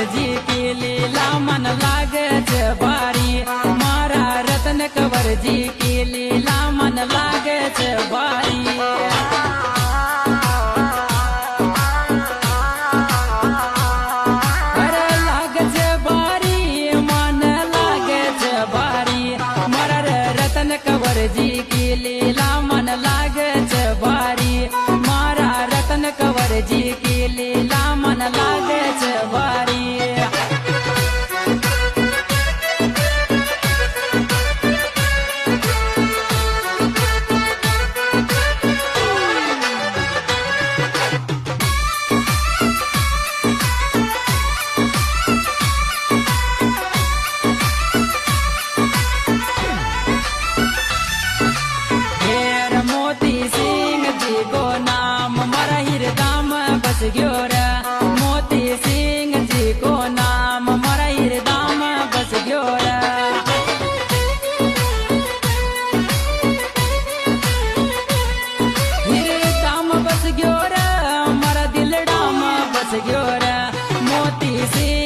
कंवरजी की लीला मन लागे छे भारी। मारा रतन कंवरजी की लीला मन लागे छे भारी। अरे लागे छे भारी, मन लागे छे भारी। मारा रतन कंवरजी की लीला मन लागे छे भारी। मारा रतन कंवरजी की लीला मन लागे छे भारी। हेर मोती सिंह जी को नाम मारा हृदय में बस गयो रे। मोती सिंह जी को नाम मारा हृदय में बस गयो रे। हृदय में बस गयो रे, मारा दिलड़ा में बस गयो रे। मोती सिंह